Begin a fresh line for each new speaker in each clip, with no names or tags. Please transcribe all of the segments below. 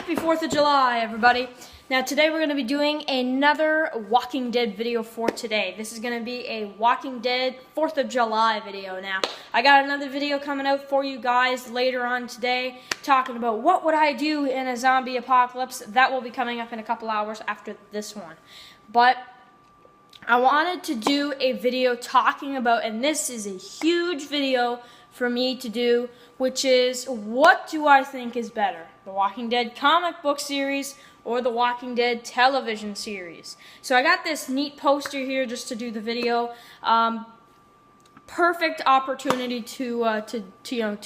Happy 4th of July, everybody. Now today we're going to be doing another Walking Dead video for today. This is going to be a Walking Dead 4th of July video. Now, I got another video coming out for you guys later on today talking about what would I do in a zombie apocalypse. That will be coming up in a couple hours after this one. But I wanted to do a video talking about, and this is a huge video for me to do, which is what do I think is better, the Walking Dead comic book series or the Walking Dead television series. So I got this neat poster here just to do the video. Perfect opportunity to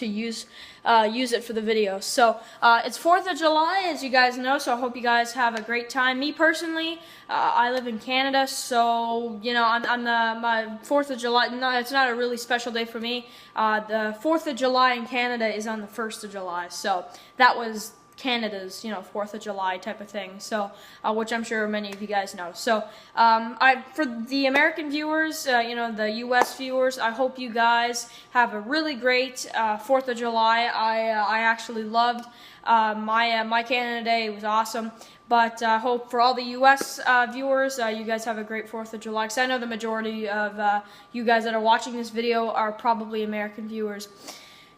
use it for the video. So it's 4th of July, as you guys know, so I hope you guys have a great time. Me personally, I live in Canada, so my 4th of July. No, it's not a really special day for me. The 4th of July in Canada is on the 1st of July, so that was Canada's, 4th of July type of thing, so which I'm sure many of you guys know. So for the American viewers, the U.S. viewers, I hope you guys have a really great 4th of July. I actually loved my Canada Day. It was awesome. But I hope for all the U.S. viewers, you guys have a great 4th of July, because I know the majority of you guys that are watching this video are probably American viewers.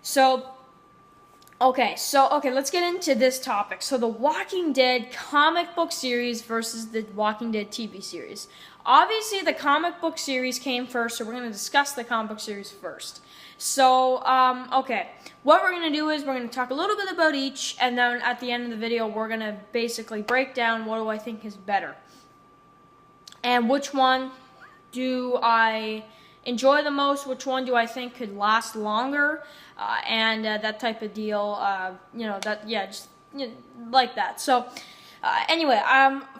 So Okay, let's get into this topic. So the Walking Dead comic book series versus the Walking Dead TV series. Obviously, the comic book series came first, so we're going to discuss the comic book series first. So, okay, what we're going to do is we're going to talk a little bit about each, and then at the end of the video, we're going to basically break down what do I think is better. And which one do I enjoy the most, which one do I think could last longer, and that type of deal, like that. So, anyway,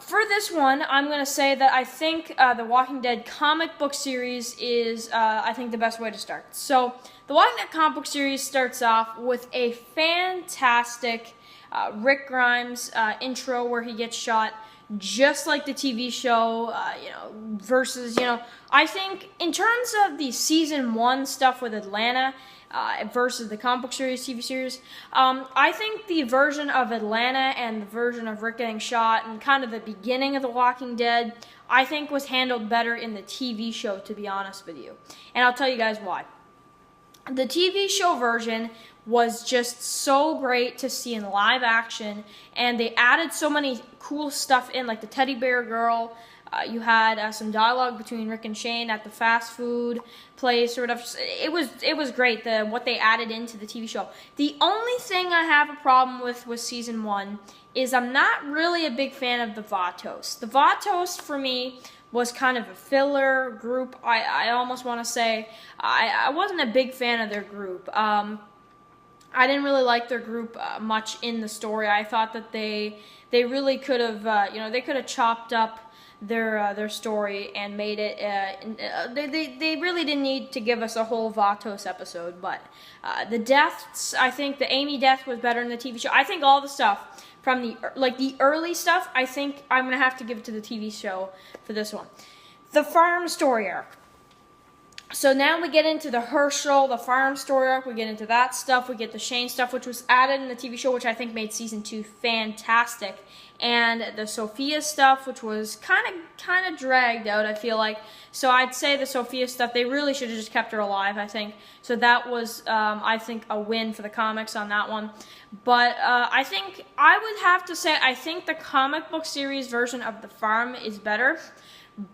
for this one, I'm going to say that I think the Walking Dead comic book series is, I think, the best way to start. So, the Walking Dead comic book series starts off with a fantastic Rick Grimes intro where he gets shot, just like the TV show, versus, I think in terms of the season 1 stuff with Atlanta versus the comic book series, TV series, I think the version of Atlanta and the version of Rick getting shot and kind of the beginning of The Walking Dead, I think was handled better in the TV show, to be honest with you. And I'll tell you guys why. The TV show version was just so great to see in live action, and they added so many cool stuff in, like the teddy bear girl. You had some dialogue between Rick and Shane at the fast food place or whatever. It was great, what they added into the TV show. The only thing I have a problem with season 1 is I'm not really a big fan of the Vatos. The Vatos, for me, was kind of a filler group. I almost want to say I wasn't a big fan of their group. I didn't really like their group much in the story. I thought that they really could have, they could have chopped up their story and made it. They really didn't need to give us a whole Vatos episode. But the deaths, I think the Amy death was better in the TV show. I think all the stuff from the early stuff, I think I'm gonna have to give it to the TV show for this one. The farm story arc. So now we get into the Herschel, the farm story arc, we get into that stuff, we get the Shane stuff, which was added in the TV show, which I think made season 2 fantastic. And the Sophia stuff, which was kind of dragged out, I feel like. So I'd say the Sophia stuff, they really should have just kept her alive, I think. So that was, I think, a win for the comics on that one. But I think, I would have to say, I think the comic book series version of The Farm is better.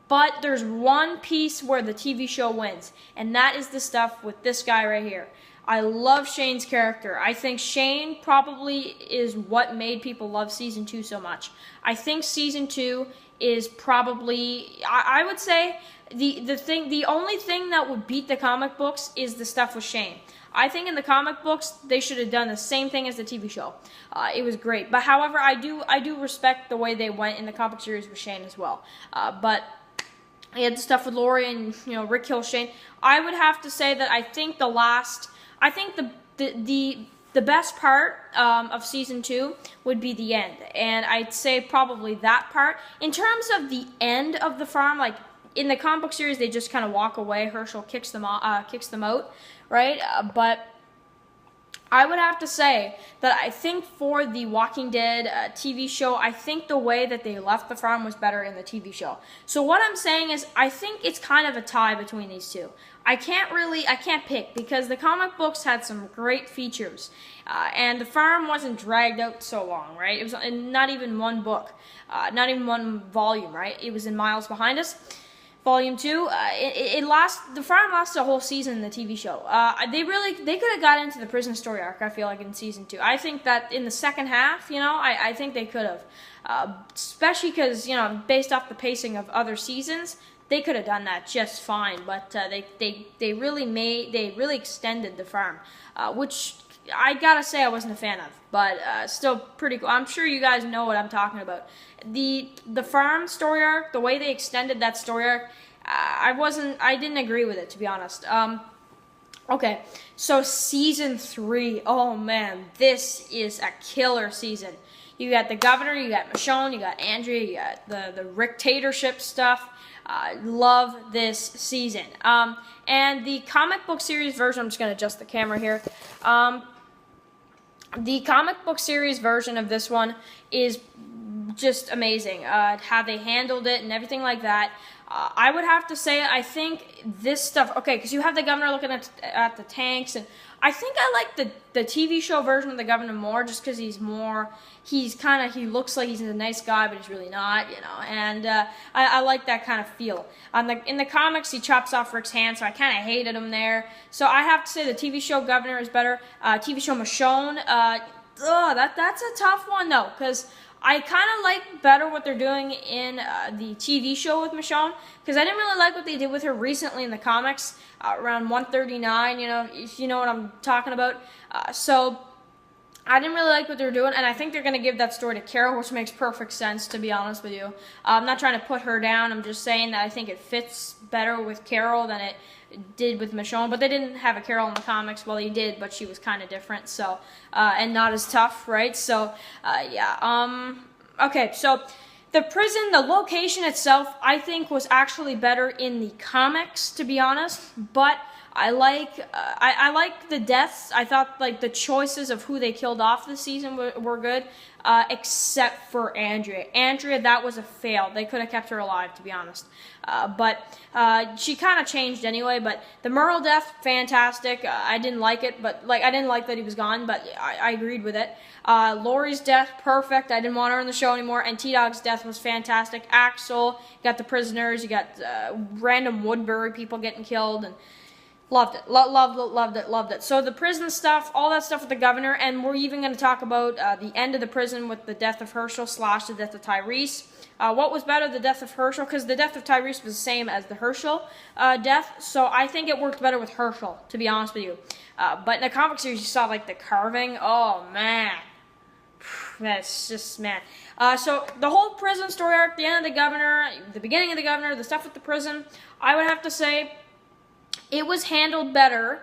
But there's one piece where the TV show wins, and that is the stuff with this guy right here. I love Shane's character. I think Shane probably is what made people love season 2 so much. I think season 2 is probably, I would say, the only thing that would beat the comic books is the stuff with Shane. I think in the comic books, they should have done the same thing as the TV show. It was great. But however, I do respect the way they went in the comic series with Shane as well. But I had the stuff with Lori and, Rick kills Shane. I would have to say that I think the best part of season 2 would be the end. And I'd say probably that part. In terms of the end of the farm, like in the comic book series, they just kind of walk away. Herschel kicks them out, right? But I would have to say that I think for the Walking Dead TV show, I think the way that they left the farm was better in the TV show. So what I'm saying is I think it's kind of a tie between these two. I can't pick because the comic books had some great features. And the farm wasn't dragged out so long, right? It was not even one book, not even one volume, right? It was in Miles Behind Us. Volume 2, the farm lasted a whole season in the TV show. They could have got into the prison story arc, I feel like, in season 2. I think that in the second half, I think they could have. Especially because, based off the pacing of other seasons, they could have done that just fine. But they really extended the farm, which I gotta say I wasn't a fan of, but still pretty cool. I'm sure you guys know what I'm talking about. The farm story arc, the way they extended that story arc, I didn't agree with it, to be honest. Okay, so season 3, oh man, this is a killer season. You got the governor, you got Michonne, you got Andrea, you got the dictatorship stuff. Love this season. And the comic book series version, I'm just going to adjust the camera here. The comic book series version of this one is just amazing. How they handled it and everything like that. I would have to say, I think this stuff, okay, because you have the governor looking at the tanks, and I think I like the TV show version of the governor more, just because he looks like he's a nice guy, but he's really not, and I like that kind of feel. In the comics, he chops off Rick's hand, so I kind of hated him there. So I have to say the TV show governor is better. TV show Michonne, that's a tough one, though, because I kind of like better what they're doing in the TV show with Michonne, because I didn't really like what they did with her recently in the comics, around 139, if you know what I'm talking about. So I didn't really like what they're doing, and I think they're going to give that story to Carol, which makes perfect sense, to be honest with you. I'm not trying to put her down. I'm just saying that I think it fits better with Carol than it did with Michonne, but they didn't have a Carol in the comics. Well, they did, but she was kind of different, so, and not as tough, right? So, yeah, okay, so the prison, the location itself, I think was actually better in the comics, to be honest, but I like the deaths. I thought the choices of who they killed off this season were good, except for Andrea. Andrea, that was a fail. They could have kept her alive, to be honest. But she kind of changed anyway. But the Merle death, fantastic. I didn't like it, but I didn't like that he was gone. But I agreed with it. Lori's death, perfect. I didn't want her in the show anymore. And T-Dog's death was fantastic. Axel, you got the prisoners, you got random Woodbury people getting killed, and loved it. Loved it. So the prison stuff, all that stuff with the governor, and we're even going to talk about the end of the prison with the death of Herschel / the death of Tyrese. What was better, the death of Herschel? Because the death of Tyrese was the same as the Herschel death, so I think it worked better with Herschel, to be honest with you. But in the comic series, you saw the carving. Oh, man. That's just, man. So the whole prison story arc, the end of the governor, the beginning of the governor, the stuff with the prison, I would have to say it was handled better.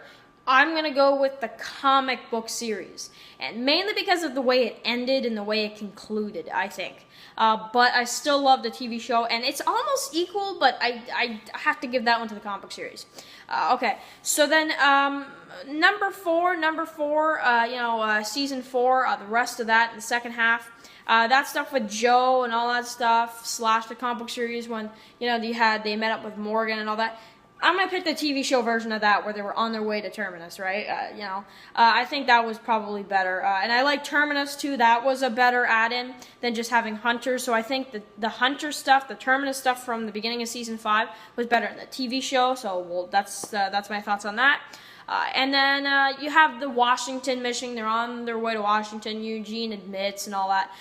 I'm going to go with the comic book series. And mainly because of the way it ended and the way it concluded, I think. But I still love the TV show. And it's almost equal, but I have to give that one to the comic book series. Okay, so then number four, season 4, the rest of that in the second half. That stuff with Joe and all that stuff, / the comic book series when, they met up with Morgan and all that. I'm going to pick the TV show version of that where they were on their way to Terminus, right? I think that was probably better. And I like Terminus, too. That was a better add-in than just having Hunter. So I think the Hunter stuff, the Terminus stuff from the beginning of Season 5 was better in the TV show. So that's my thoughts on that. And then you have the Washington mission. They're on their way to Washington. Eugene admits and all that.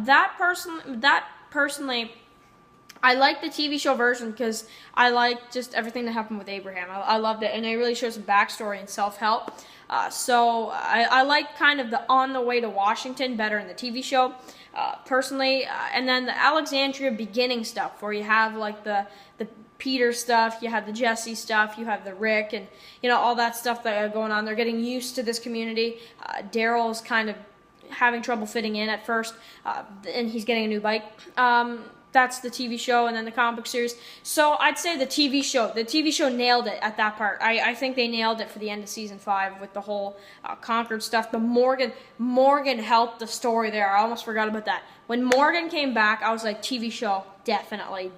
That personally, I like the TV show version because I like just everything that happened with Abraham. I loved it, and it really shows some backstory and self-help. So I like kind of the on the way to Washington better in the TV show, personally. And then the Alexandria beginning stuff, where you have the Peter stuff, you have the Jesse stuff, you have the Rick, and all that stuff that are going on. They're getting used to this community. Daryl's kind of having trouble fitting in at first, and he's getting a new bike. that's the TV show, and then the comic book series. So I'd say the TV show nailed it at that part. I think they nailed it for the end of season 5 with the whole Concord stuff. The Morgan helped the story there. I almost forgot about that. When Morgan came back, I was like, TV show, definitely.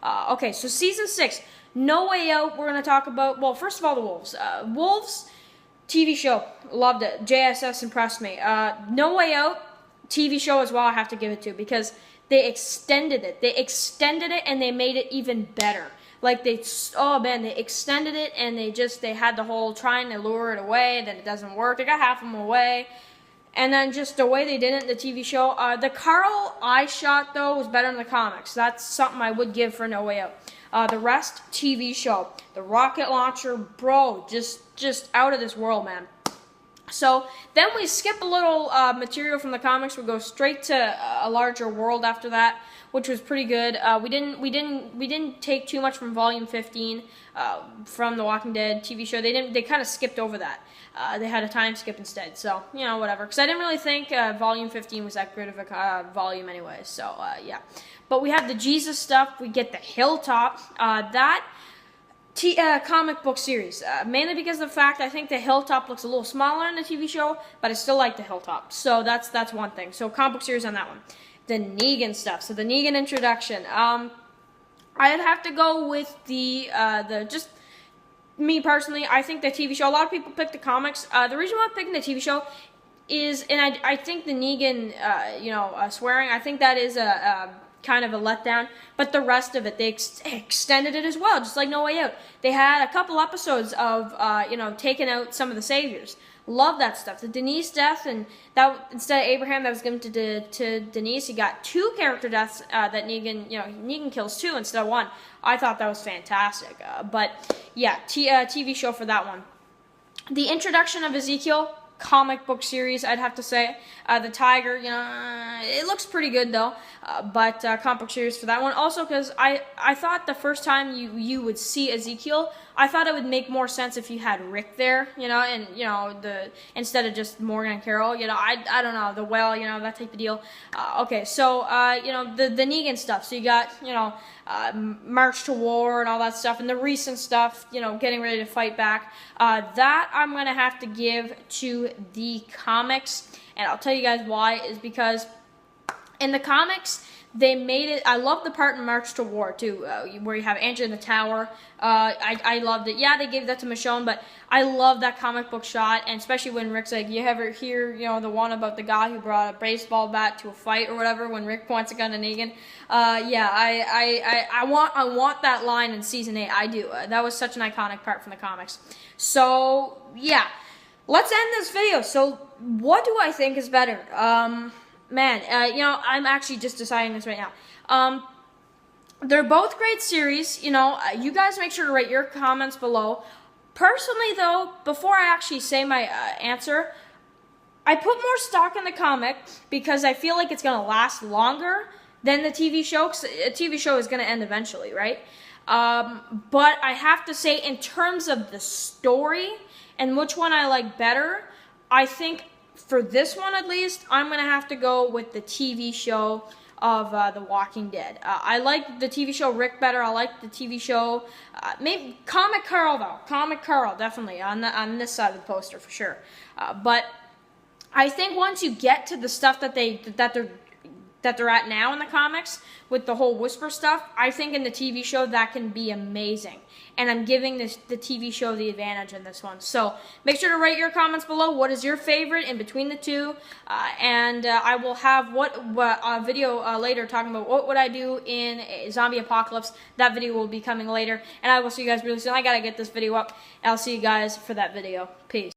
Okay, so season 6, No Way Out. We're gonna talk about. Well, first of all, the Wolves. Wolves TV show, loved it. JSS impressed me. No Way Out TV show as well. I have to give it to, because they extended it. And they made it even better. Like they extended it, and they had the whole trying to lure it away, then it doesn't work. They got half of them away. And then just the way they did it in the TV show. The Carl eye shot, though, was better in the comics. That's something I would give for No Way Out. The rest, TV show. The rocket launcher, bro, just out of this world, man. So then we skip a little material from the comics. We go straight to a larger world after that, which was pretty good. We didn't take too much from Volume 15 from the Walking Dead TV show. They kind of skipped over that. They had a time skip instead. So whatever. Because I didn't really think Volume 15 was that good of a volume anyway. So yeah. But we have the Jesus stuff. We get the Hilltop. That comic book series, mainly because of the fact I think the Hilltop looks a little smaller in the TV show, but I still like the Hilltop. So that's one thing. So comic book series on that one. The Negan stuff. So the Negan introduction. I'd have to go with the just me personally. I think the TV show. A lot of people pick the comics. The reason why I'm picking the TV show is, and I think the Negan, swearing. I think that is a kind of a letdown, but the rest of it, they extended it as well, just like No Way Out. They had a couple episodes of, taking out some of the saviors. Love that stuff. The Denise death, and that instead of Abraham, that was given to Denise. He got 2 character deaths that Negan kills 2 instead of 1. I thought that was fantastic. But yeah, TV show for that one. The introduction of Ezekiel. Comic book series, I'd have to say. The Tiger, it looks pretty good though, but comic book series for that one. Also, because I thought the first time you would see Ezekiel, I thought it would make more sense if you had Rick there, and instead of just Morgan and Carol, I don't know, the well, that type of deal. Okay, so the Negan stuff. So you got March to War and all that stuff, and the recent stuff, getting ready to fight back. That I'm gonna have to give to the comics, and I'll tell you guys why. Is because in the comics they made it. I love the part in March to War too, where you have Andrew in the tower. I loved it. Yeah, they gave that to Michonne, but I love that comic book shot, and especially when Rick's like, you ever hear the one about the guy who brought a baseball bat to a fight or whatever, when Rick points a gun at Negan. Yeah, I want that line in season 8. I do. That was such an iconic part from the comics. So yeah, let's end this video. So what do I think is better? Man, I'm actually just deciding this right now. They're both great series. You guys make sure to rate your comments below. Personally, though, before I actually say my answer, I put more stock in the comic because I feel like it's going to last longer than the TV show. 'Cause a TV show is going to end eventually, right? But I have to say, in terms of the story and which one I like better, I think for this one at least, I'm going to have to go with the TV show of The Walking Dead. I like the TV show Rick better. I like the TV show, maybe Comic Carl though. Comic Carl, definitely, on this side of the poster for sure. But I think once you get to the stuff that they're at now in the comics, with the whole Whisper stuff, I think in the TV show that can be amazing. And I'm giving the TV show the advantage in this one. So make sure to write your comments below. What is your favorite in between the two? And I will have a video later talking about what would I do in a zombie apocalypse. That video will be coming later. And I will see you guys really soon. I gotta get this video up. And I'll see you guys for that video. Peace.